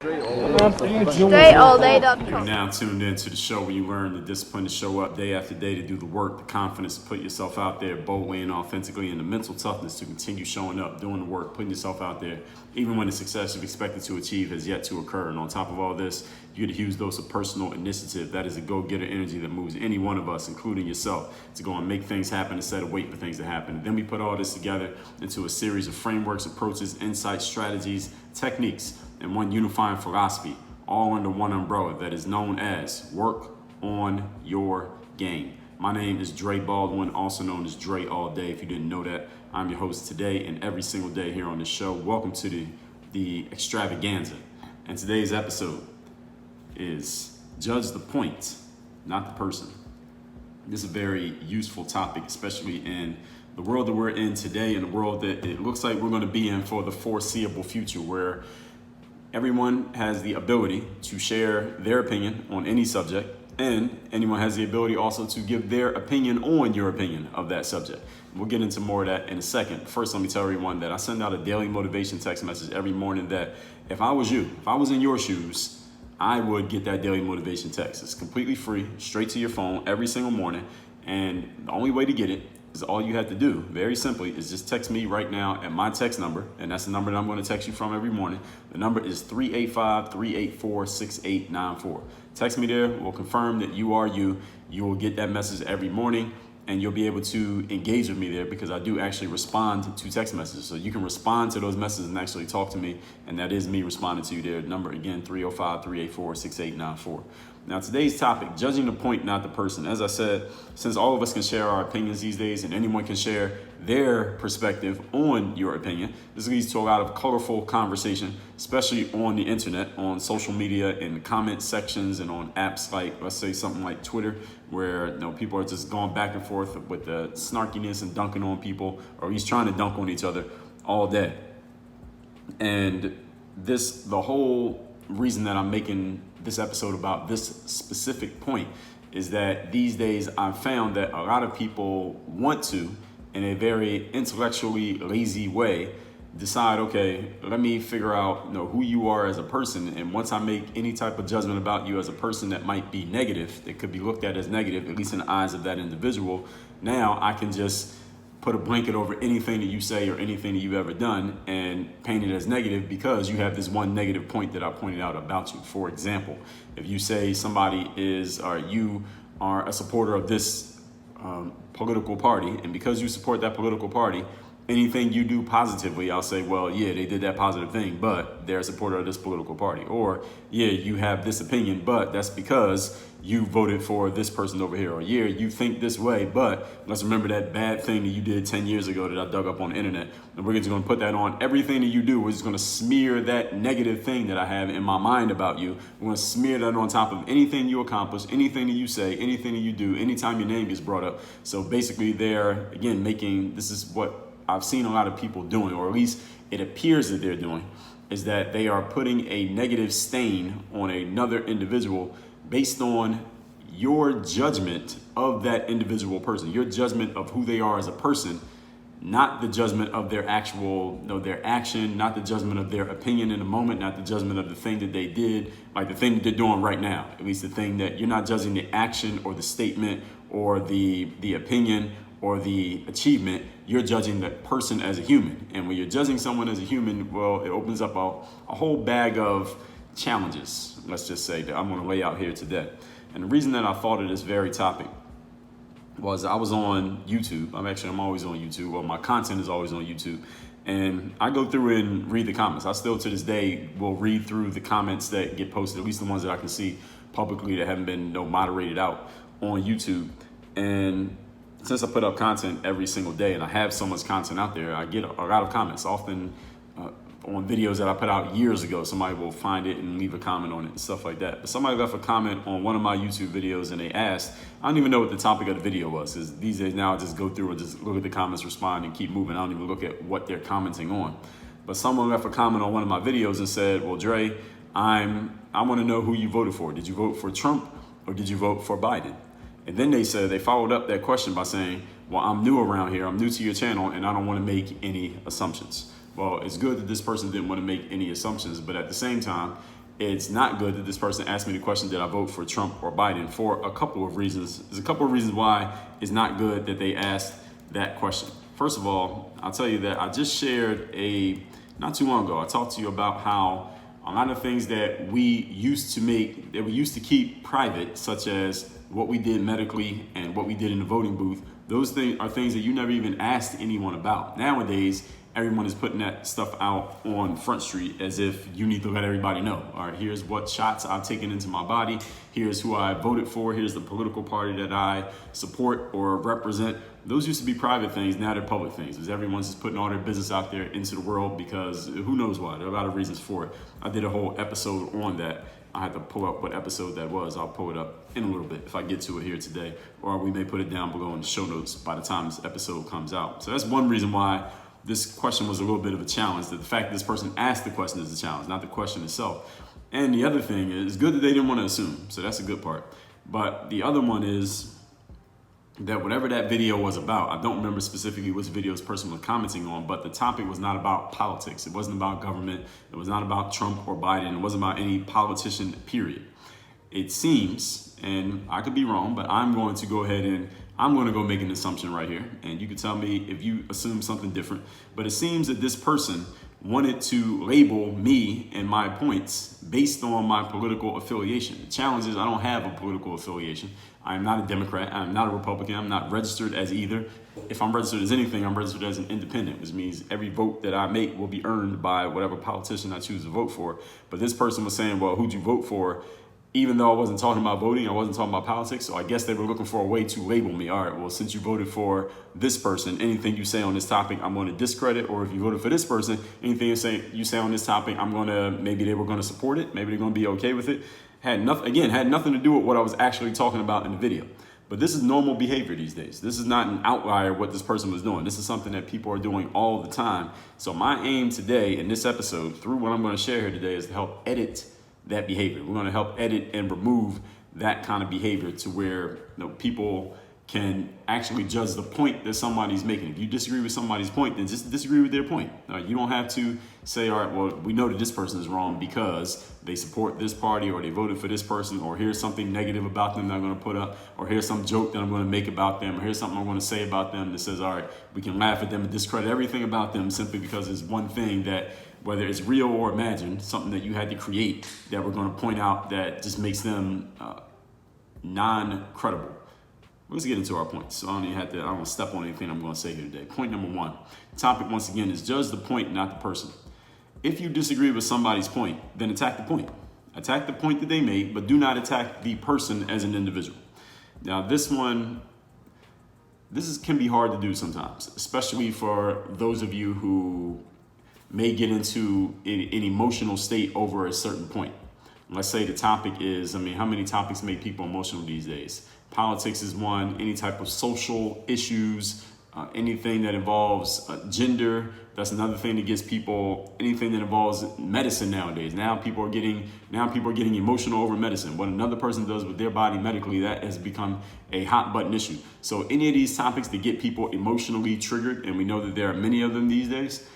DreAllDay.com. You're now tuned in to the show where you learn the discipline to show up day after day, to do the work, the confidence to put yourself out there boldly and authentically, and the mental toughness to continue showing up, doing the work, putting yourself out there, even when the success you've expected to achieve has yet to occur. And on top of all this, you get a huge dose of personal initiative. That is a go-getter energy that moves any one of us, including yourself, to go and make things happen instead of waiting for things to happen. And then we put all this together into a series of frameworks, approaches, insights, strategies, techniques, and one unifying philosophy, all under one umbrella that is known as work on your game. My name is Dre Baldwin, also known as Dre All Day. If you didn't know that, I'm your host today and every single day here on the show. Welcome to the extravaganza. And today's episode is judge the point, not the person. This is a very useful topic, especially in the world that we're in today, in the world that it looks like we're going to be in for the foreseeable future, where everyone has the ability to share their opinion on any subject, and anyone has the ability also to give their opinion on your opinion of that subject. We'll get into more of that in a second. First, let me tell everyone that I send out a daily motivation text message every morning that if I was you, if I was in your shoes, I would get that daily motivation text. It's completely free, straight to your phone every single morning. And the only way to get it is all you have to do, very simply, is just text me right now at my text number. And that's the number that I'm going to text you from every morning. The number is 385-384-6894. Text me there. We'll confirm that you are you. You will get that message every morning, and you'll be able to engage with me there because I do actually respond to text messages. So you can respond to those messages and actually talk to me, and that is me responding to you there. Number again, 305-384-6894. Now, today's topic, judging the point, not the person. As I said, since all of us can share our opinions these days and anyone can share their perspective on your opinion, this leads to a lot of colorful conversation, especially on the internet, on social media, in comment sections, and on apps like, let's say, something like Twitter, where people are just going back and forth with the snarkiness and dunking on people, or at least trying to dunk on each other all day. And the whole reason that I'm making this episode about this specific point is that these days I've found that a lot of people want to, in a very intellectually lazy way, decide, okay, let me figure out who you are as a person. And once I make any type of judgment about you as a person that might be negative, that could be looked at as negative, at least in the eyes of that individual, now I can just put a blanket over anything that you say or anything that you've ever done and paint it as negative because you have this one negative point that I pointed out about you. For example, if you say somebody is, or you are a supporter of this political party, and because you support that political party, anything you do positively, I'll say, well, yeah, they did that positive thing, but they're a supporter of this political party. Or, yeah, you have this opinion, but that's because you voted for this person over here. Or, yeah, you think this way, but let's remember that bad thing that you did 10 years ago that I dug up on the internet. And we're just going to put that on everything that you do. We're just going to smear that negative thing that I have in my mind about you. We're going to smear that on top of anything you accomplish, anything that you say, anything that you do, anytime your name gets brought up. So basically they're, again, this is what I've seen a lot of people doing, or at least it appears that they're doing, is that they are putting a negative stain on another individual based on your judgment of that individual person, your judgment of who they are as a person, not the judgment of their actual, their action, not the judgment of their opinion in the moment, not the judgment of the thing that they did, like the thing that they're doing right now. At least the thing that you're not judging the action or the statement or the opinion or the achievement, you're judging the person as a human. And when you're judging someone as a human, well, it opens up a whole bag of challenges, let's just say, that I'm gonna lay out here today. And the reason that I thought of this very topic was I was on YouTube. I'm always on YouTube. Well, my content is always on YouTube. And I go through and read the comments. I still, to this day, will read through the comments that get posted, at least the ones that I can see publicly that haven't been moderated out on YouTube. And since I put up content every single day and I have so much content out there, I get a lot of comments, often on videos that I put out years ago. Somebody will find it and leave a comment on it and stuff like that. But somebody left a comment on one of my YouTube videos and they asked, I don't even know what the topic of the video was, because these days now I just go through and just look at the comments, respond, and keep moving. I don't even look at what they're commenting on. But someone left a comment on one of my videos and said, well, Dre, I want to know who you voted for. Did you vote for Trump or did you vote for Biden? And then they followed up that question by saying, well, I'm new around here, I'm new to your channel, and I don't want to make any assumptions. Well, it's good that this person didn't want to make any assumptions, but at the same time, It's not good that this person asked me the question, did I vote for Trump or Biden, for a couple of reasons. There's a couple of reasons why it's not good that they asked that question. First of all, I'll tell you that I just shared not too long ago, I talked to you about how a lot of things that we used to keep private, such as what we did medically and what we did in the voting booth, those things are things that you never even asked anyone about. Nowadays, everyone is putting that stuff out on Front Street as if you need to let everybody know. All right, here's what shots I've taken into my body. Here's who I voted for. Here's the political party that I support or represent. Those used to be private things. Now they're public things, as everyone's just putting all their business out there into the world, because who knows why. There are a lot of reasons for it. I did a whole episode on that. I had to pull up what episode that was. I'll pull it up in a little bit if I get to it here today, or we may put it down below in the show notes by the time this episode comes out. So that's one reason why this question was a little bit of a challenge, that the fact that this person asked the question is a challenge, not the question itself. And the other thing is, it's good that they didn't want to assume, so that's a good part. But the other one is that whatever that video was about, I don't remember specifically which video this person was commenting on, but the topic was not about politics. It wasn't about government. It was not about Trump or Biden. It wasn't about any politician, period. It seems, and I could be wrong, but I'm going to go ahead and I'm going to go make an assumption right here, and you can tell me if you assume something different. But it seems that this person wanted to label me and my points based on my political affiliation. The challenge is I don't have a political affiliation. I'm not a Democrat. I'm not a Republican. I'm not registered as either. If I'm registered as anything, I'm registered as an independent, which means every vote that I make will be earned by whatever politician I choose to vote for. But this person was saying, well, who'd you vote for? Even though I wasn't talking about voting, I wasn't talking about politics. So I guess they were looking for a way to label me. All right, well, since you voted for this person, anything you say on this topic, I'm going to discredit. Or if you voted for this person, anything you say on this topic, maybe they were going to support it. Maybe they're going to be okay with it. Had nothing to do with what I was actually talking about in the video. But this is normal behavior these days. This is not an outlier what this person was doing. This is something that people are doing all the time. So my aim today in this episode, through what I'm going to share here today, is to help edit that behavior. We're going to help edit and remove that kind of behavior to where people can actually judge the point that somebody's making. If you disagree with somebody's point, then just disagree with their point. You don't have to say, all right, well, we know that this person is wrong because they support this party or they voted for this person, or here's something negative about them that I'm going to put up, or here's some joke that I'm going to make about them, or here's something I'm going to say about them that says, all right, we can laugh at them and discredit everything about them simply because it's one thing that, whether it's real or imagined, something that you had to create that we're going to point out that just makes them non-credible. Let's get into our points. So I don't want to step on anything I'm going to say here today. Point number one. The topic, once again, is judge the point, not the person. If you disagree with somebody's point, then attack the point. Attack the point that they made, but do not attack the person as an individual. Now, this can be hard to do sometimes, especially for those of you who may get into an emotional state over a certain point. Let's say the topic is, how many topics make people emotional these days? Politics is one, any type of social issues, anything that involves gender, that's another thing that gets people, anything that involves medicine nowadays. Now people are getting emotional over medicine. What another person does with their body medically, that has become a hot button issue. So any of these topics that get people emotionally triggered, and we know that there are many of them these days,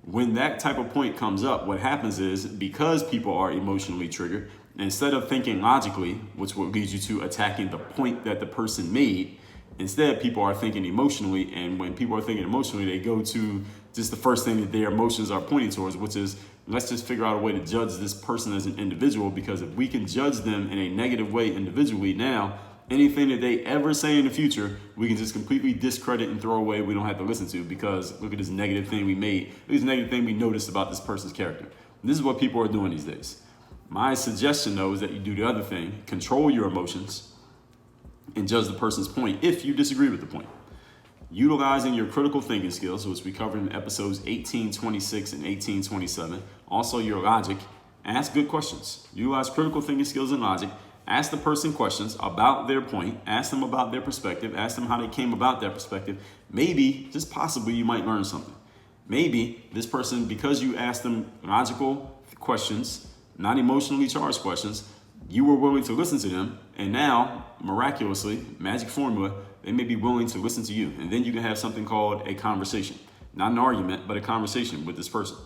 when that type of point comes up, what happens is, because people are emotionally triggered, instead of thinking logically, which will lead you to attacking the point that the person made, instead people are thinking emotionally. And when people are thinking emotionally, they go to just the first thing that their emotions are pointing towards, which is, let's just figure out a way to judge this person as an individual, because if we can judge them in a negative way individually, now anything that they ever say in the future, we can just completely discredit and throw away. We don't have to listen to, because look at this negative thing we made. Look at this negative thing we noticed about this person's character. This is what people are doing these days. My suggestion, though, is that you do the other thing, control your emotions and judge the person's point if you disagree with the point. Utilizing your critical thinking skills, which we covered in episodes 1826 and 1827. Also your logic. Ask good questions. Utilize critical thinking skills and logic. Ask the person questions about their point. Ask them about their perspective. Ask them how they came about their perspective. Maybe, just possibly, you might learn something. Maybe this person, because you asked them logical questions, not emotionally charged questions, you were willing to listen to them, and now, miraculously, magic formula, they may be willing to listen to you. And then you can have something called a conversation. Not an argument, but a conversation with this person.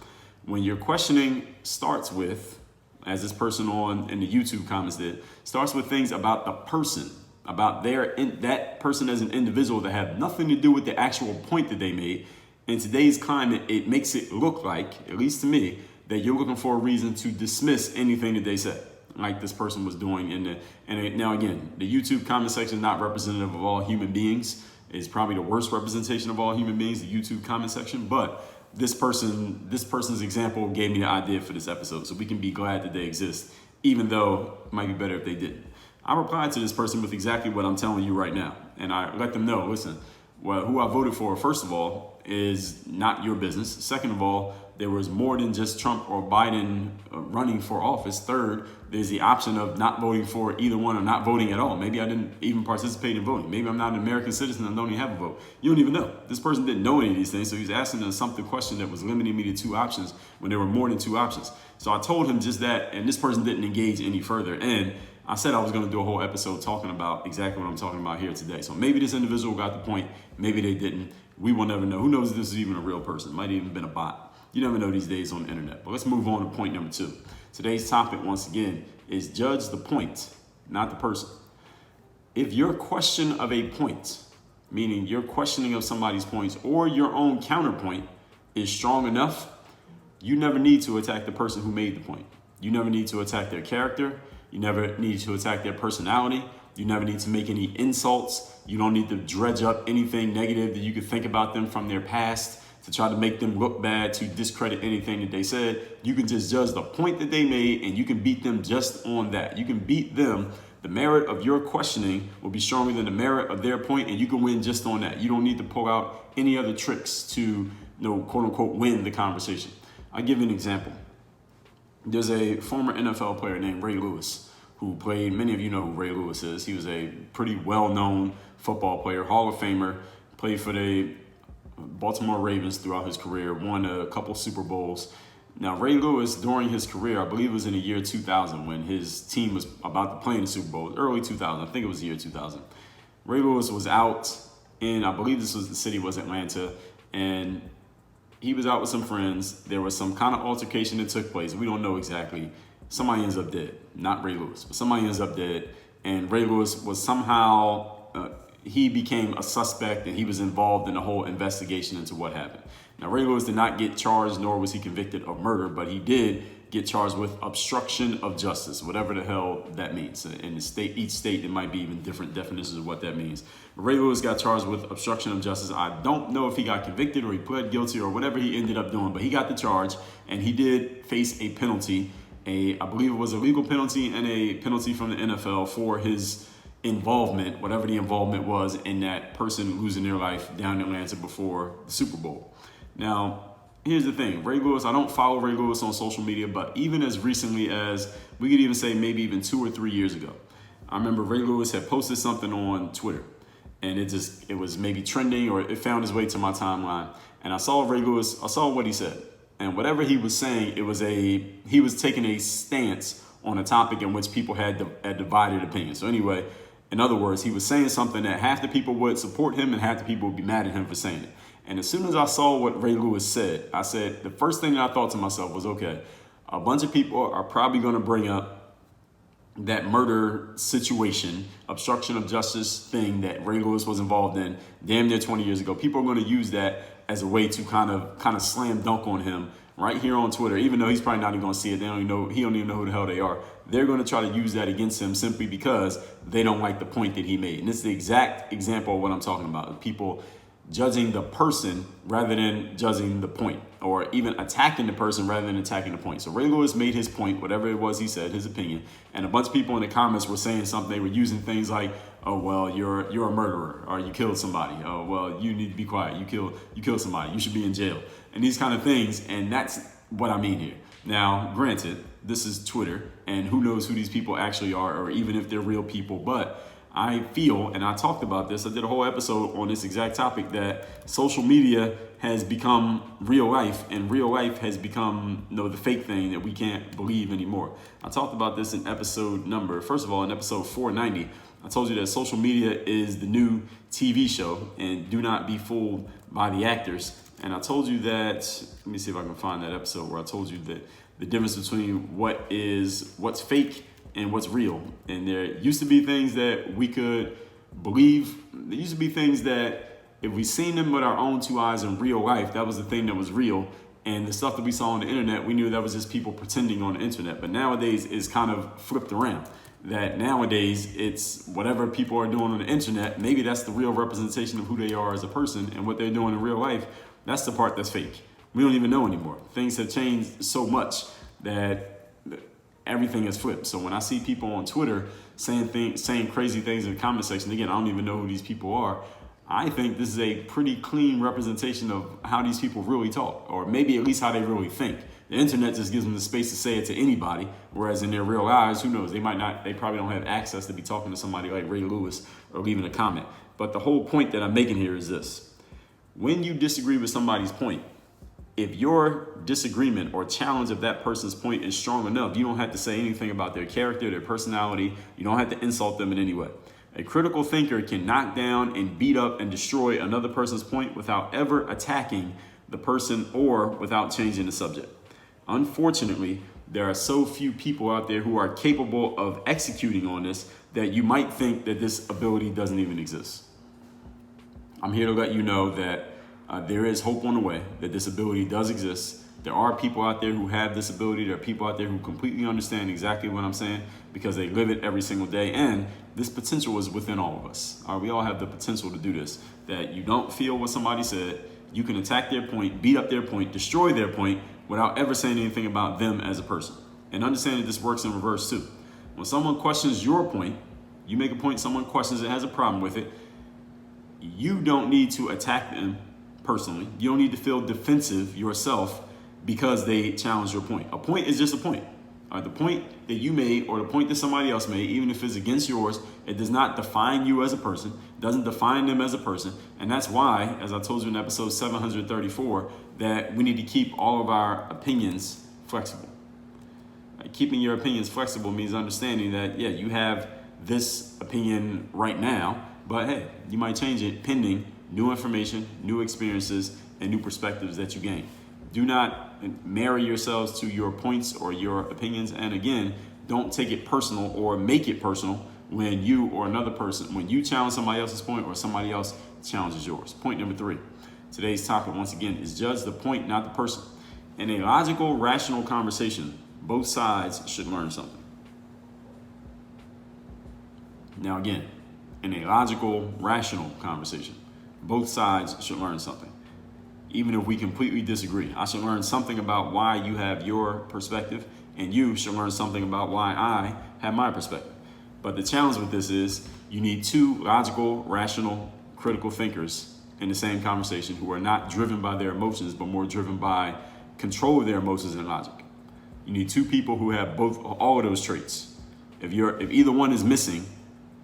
When your questioning starts with, as this person in the YouTube comments did, starts with things about the person, about that person as an individual that have nothing to do with the actual point that they made. In today's climate, it makes it look like, at least to me, that you're looking for a reason to dismiss anything that they said, like this person was doing. Now again, the YouTube comment section is not representative of all human beings. It's probably the worst representation of all human beings, the YouTube comment section. But this person's example gave me the idea for this episode, so we can be glad that they exist, even though it might be better if they didn't. I replied to this person with exactly what I'm telling you right now, and I let them know, listen, well, who I voted for, first of all, is not your business. Second of all, there was more than just Trump or Biden running for office. Third, there's the option of not voting for either one or not voting at all. Maybe I didn't even participate in voting. Maybe I'm not an American citizen and don't even have a vote. You don't even know. This person didn't know any of these things, so he's asking us something question that was limiting me to 2 options when there were more than 2 options. So I told him just that, and this person didn't engage any further. And I said I was going to do a whole episode talking about exactly what I'm talking about here today. So maybe this individual got the point. Maybe they didn't. We will never know. Who knows if this is even a real person? It might have even been a bot. You never know these days on the internet. But let's move on to point number 2. Today's topic, once again, is judge the point, not the person. If your question of a point, meaning your questioning of somebody's points or your own counterpoint, is strong enough, you never need to attack the person who made the point. You never need to attack their character. You never need to attack their personality. You never need to make any insults. You don't need to dredge up anything negative that you could think about them from their past to try to make them look bad, to discredit anything that they said. You can just judge the point that they made, and you can beat them just on that. You can beat them. The merit of your questioning will be stronger than the merit of their point, and you can win just on that. You don't need to pull out any other tricks to, quote unquote, win the conversation. I'll give you an example. There's a former NFL player named Ray Lewis who played, many of you know who Ray Lewis is. He was a pretty well-known football player, Hall of Famer, played for the Baltimore Ravens throughout his career, won a couple Super Bowls. Now, Ray Lewis, during his career, I believe it was in the year 2000 when his team was about to play in the Super Bowl, early 2000, I think it was the year 2000. Ray Lewis was out in, I believe the city was Atlanta, and he was out with some friends. There was some kind of altercation that took place. We don't know exactly. Somebody ends up dead. Not Ray Lewis, but somebody ends up dead. And Ray Lewis was somehow, he became a suspect, and he was involved in the whole investigation into what happened. Now, Ray Lewis did not get charged, nor was he convicted of murder, but he did get charged with obstruction of justice, whatever the hell that means. In each state, there might be even different definitions of what that means. But Ray Lewis got charged with obstruction of justice. I don't know if he got convicted or he pled guilty or whatever he ended up doing, but he got the charge, and he did face a penalty. I believe it was a legal penalty and a penalty from the NFL for his involvement, whatever the involvement was, in that person losing their life down in Atlanta before the Super Bowl. Now, here's the thing. Ray Lewis, I don't follow Ray Lewis on social media, but even as recently as, we could even say maybe even 2 or 3 years ago, I remember Ray Lewis had posted something on Twitter, and it was maybe trending, or it found its way to my timeline. And I saw Ray Lewis, I saw what he said. And whatever he was saying, he was taking a stance on a topic in which people had a divided opinion. So anyway, in other words, he was saying something that half the people would support him and half the people would be mad at him for saying it. And as soon as I saw what Ray Lewis said, I said, the first thing that I thought to myself was, okay, a bunch of people are probably going to bring up that murder situation, obstruction of justice thing that Ray Lewis was involved in damn near 20 years ago. People are going to use that as a way to kind of slam dunk on him right here on Twitter, even though he's probably not even going to see it. He don't even know who the hell they are. They're going to try to use that against him simply because they don't like the point that he made. And this is the exact example of what I'm talking about. People judging the person rather than judging the point, or even attacking the person rather than attacking the point. So Ray Lewis made his point, whatever it was he said, his opinion, and a bunch of people in the comments were saying something. They were using things like, oh, well, you're a murderer, or you killed somebody. Oh, well, you need to be quiet. You killed somebody. You should be in jail. And these kind of things. And that's what I mean here. Now, granted, this is Twitter, and who knows who these people actually are, or even if they're real people. But I feel, and I talked about this, I did a whole episode on this exact topic, that social media has become real life, and real life has become, the fake thing that we can't believe anymore. I talked about this in episode 490. I told you that social media is the new TV show, and do not be fooled by the actors. And I told you that, let me see if I can find that episode where I told you that the difference between what's fake and what's real. And there used to be things that we could believe. There used to be things that if we seen them with our own two eyes in real life, that was the thing that was real. And the stuff that we saw on the internet, we knew that was just people pretending on the internet. But nowadays, it's kind of flipped around. That nowadays, it's whatever people are doing on the internet, maybe that's the real representation of who they are as a person, and what they're doing in real life, that's the part that's fake. We don't even know anymore. Things have changed so much that everything is flipped. So when I see people on Twitter saying crazy things in the comment section, again, I don't even know who these people are. I think this is a pretty clean representation of how these people really talk, or maybe at least how they really think. The internet just gives them the space to say it to anybody, whereas in their real lives, who knows? They probably don't have access to be talking to somebody like Ray Lewis or leaving a comment. But the whole point that I'm making here is this. When you disagree with somebody's point, if your disagreement or challenge of that person's point is strong enough, you don't have to say anything about their character, their personality. You don't have to insult them in any way. A critical thinker can knock down and beat up and destroy another person's point without ever attacking the person or without changing the subject. Unfortunately, there are so few people out there who are capable of executing on this that you might think that this ability doesn't even exist. I'm here to let you know that there is hope on the way, that this ability does exist. There are people out there who have this ability. There are people out there who completely understand exactly what I'm saying because they live it every single day. And this potential is within all of us. We all have the potential to do this, that you don't feel what somebody said. You can attack their point, beat up their point, destroy their point without ever saying anything about them as a person. And understand that this works in reverse too. When someone questions your point, you make a point, someone questions it, has a problem with it, you don't need to attack them personally. You don't need to feel defensive yourself because they challenge your point. A point is just a point. The point that you made or the point that somebody else made, even if it's against yours, it does not define you as a person, doesn't define them as a person. And that's why, as I told you in episode 734, that we need to keep all of our opinions flexible. Keeping your opinions flexible means understanding that, yeah, you have this opinion right now, but hey, you might change it pending new information, new experiences, and new perspectives that you gain. Do not marry yourselves to your points or your opinions. And again, don't take it personal or make it personal when you or another person, when you challenge somebody else's point or somebody else challenges yours. Point number 3. Today's topic, once again, is judge the point, not the person. In a logical, rational conversation, both sides should learn something. Now again, in a logical, rational conversation, both sides should learn something. Even if we completely disagree, I should learn something about why you have your perspective, and you should learn something about why I have my perspective. But the challenge with this is you need two logical, rational, critical thinkers in the same conversation who are not driven by their emotions, but more driven by control of their emotions and logic. You need two people who have all of those traits. If either one is missing,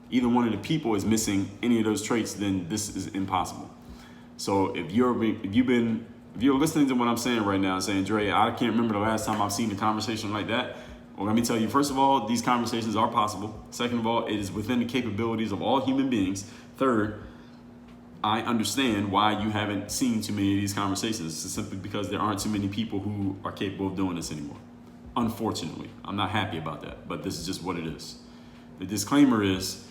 either one of the people is missing any of those traits, then this is impossible. So if you're listening to what I'm saying right now, saying, Dre, I can't remember the last time I've seen a conversation like that. Well, let me tell you, first of all, these conversations are possible. Second of all, it is within the capabilities of all human beings. Third, I understand why you haven't seen too many of these conversations. It's simply because there aren't too many people who are capable of doing this anymore. Unfortunately, I'm not happy about that, but this is just what it is. The disclaimer is,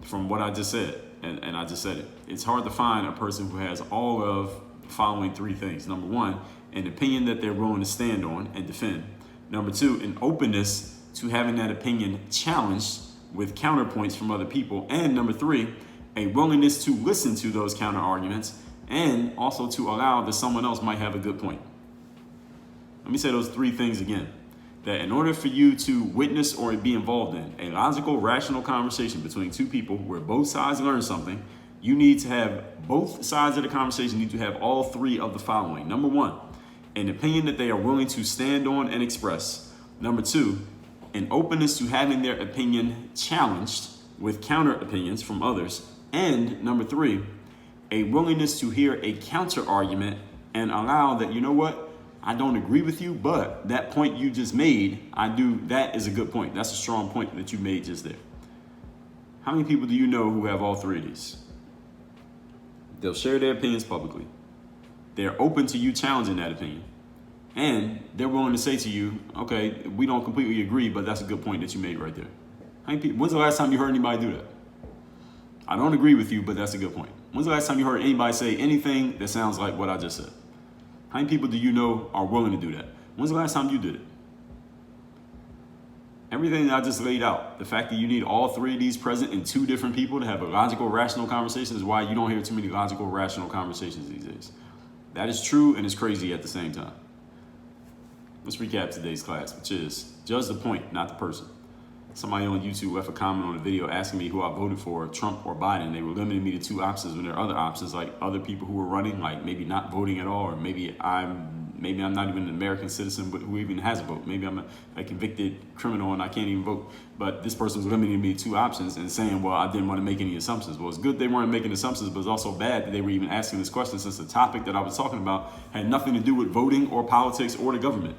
from what I just said, and I just said it, it's hard to find a person who has all of the following 3 things. Number 1, an opinion that they're willing to stand on and defend. Number 2, an openness to having that opinion challenged with counterpoints from other people. And number 3, a willingness to listen to those counter arguments and also to allow that someone else might have a good point. Let me say those 3 things again. That in order for you to witness or be involved in a logical, rational conversation between 2 people where both sides learn something, you need to have both sides of the conversation need to have all 3 of the following. Number 1, an opinion that they are willing to stand on and express. Number 2, an openness to having their opinion challenged with counter opinions from others. And number 3, a willingness to hear a counter argument and allow that, you know what? I don't agree with you, but that point you just made, that is a good point. That's a strong point that you made just there. How many people do you know who have all 3 of these? They'll share their opinions publicly. They're open to you challenging that opinion. And they're willing to say to you, okay, we don't completely agree, but that's a good point that you made right there. When's the last time you heard anybody do that? I don't agree with you, but that's a good point. When's the last time you heard anybody say anything that sounds like what I just said? How many people do you know are willing to do that? When's the last time you did it? Everything that I just laid out, the fact that you need all three of these present in two different people to have a logical, rational conversation is why you don't hear too many logical, rational conversations these days. That is true and it's crazy at the same time. Let's recap today's class, which is judge the point, not the person. Somebody on YouTube left a comment on a video asking me who I voted for, Trump or Biden. They were limiting me to two options when there are other options, like other people who were running, like maybe not voting at all, or maybe I'm not even an American citizen who even has a vote. Maybe I'm a convicted criminal and I can't even vote. But this person was limiting me to two options and saying, well, I didn't want to make any assumptions. Well, it's good they weren't making assumptions, but it's also bad that they were even asking this question, since the topic that I was talking about had nothing to do with voting or politics or the government.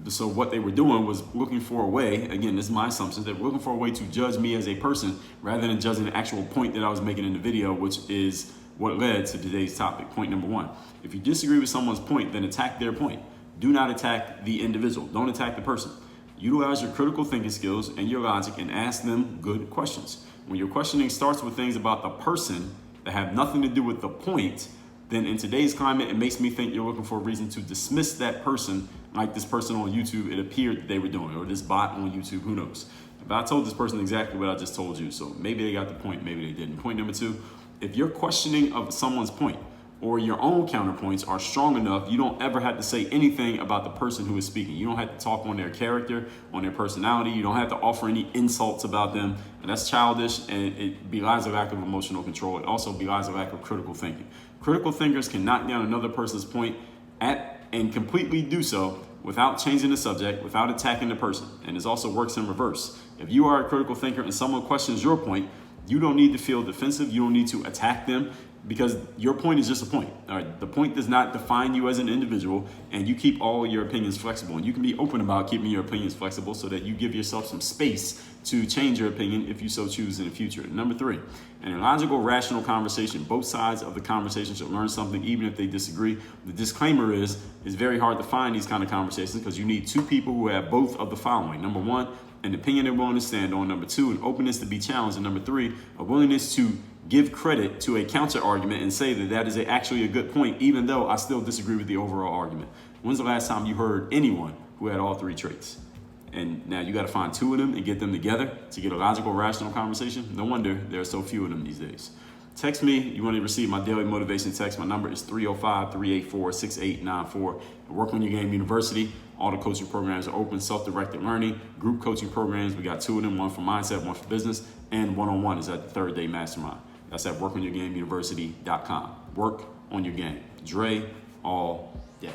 So what they were doing was looking for a way, again, this is my assumption, they were looking for a way to judge me as a person rather than judging the actual point that I was making in the video, which is what led to today's topic. Point number one, if you disagree with someone's point, then attack their point. Do not attack the individual. Don't attack the person. Utilize your critical thinking skills and your logic and ask them good questions. When your questioning starts with things about the person that have nothing to do with the point, then in today's climate, it makes me think you're looking for a reason to dismiss that person, like this person on YouTube, it appeared that they were doing, or this bot on YouTube, who knows. But I told this person exactly what I just told you, so maybe they got the point, maybe they didn't. Point number two, if your questioning of someone's point or your own counterpoints are strong enough, you don't ever have to say anything about the person who is speaking. You don't have to talk on their character, on their personality. You don't have to offer any insults about them. And that's childish, and it belies a lack of emotional control. It also belies a lack of critical thinking. Critical thinkers can knock down another person's point and completely do so without changing the subject, without attacking the person. And it also works in reverse. If you are a critical thinker and someone questions your point, you don't need to feel defensive. You don't need to attack them, because your point is just a point. All right, the point does not define you as an individual, and you keep all your opinions flexible. And you can be open about keeping your opinions flexible so that you give yourself some space to change your opinion if you so choose in the future. Number three, in a logical, rational conversation, both sides of the conversation should learn something even if they disagree. The disclaimer is it's very hard to find these kind of conversations because you need two people who have both of the following. Number one, an opinion they're willing to stand on. Number two, an openness to be challenged. And number three, a willingness to give credit to a counter argument and say that that is actually a good point, even though I still disagree with the overall argument. When's the last time you heard anyone who had all three traits? And now you got to find two of them and get them together to get a logical, rational conversation. No wonder there are so few of them these days. Text me. You want to receive my daily motivation text. My number is 305-384-6894. Work on Your Game University. All the coaching programs are open, self-directed learning, group coaching programs. We got two of them, one for mindset, one for business, and one-on-one is at the Third Day Mastermind. That's at workonyourgameuniversity.com. Work on your game. Dre all day.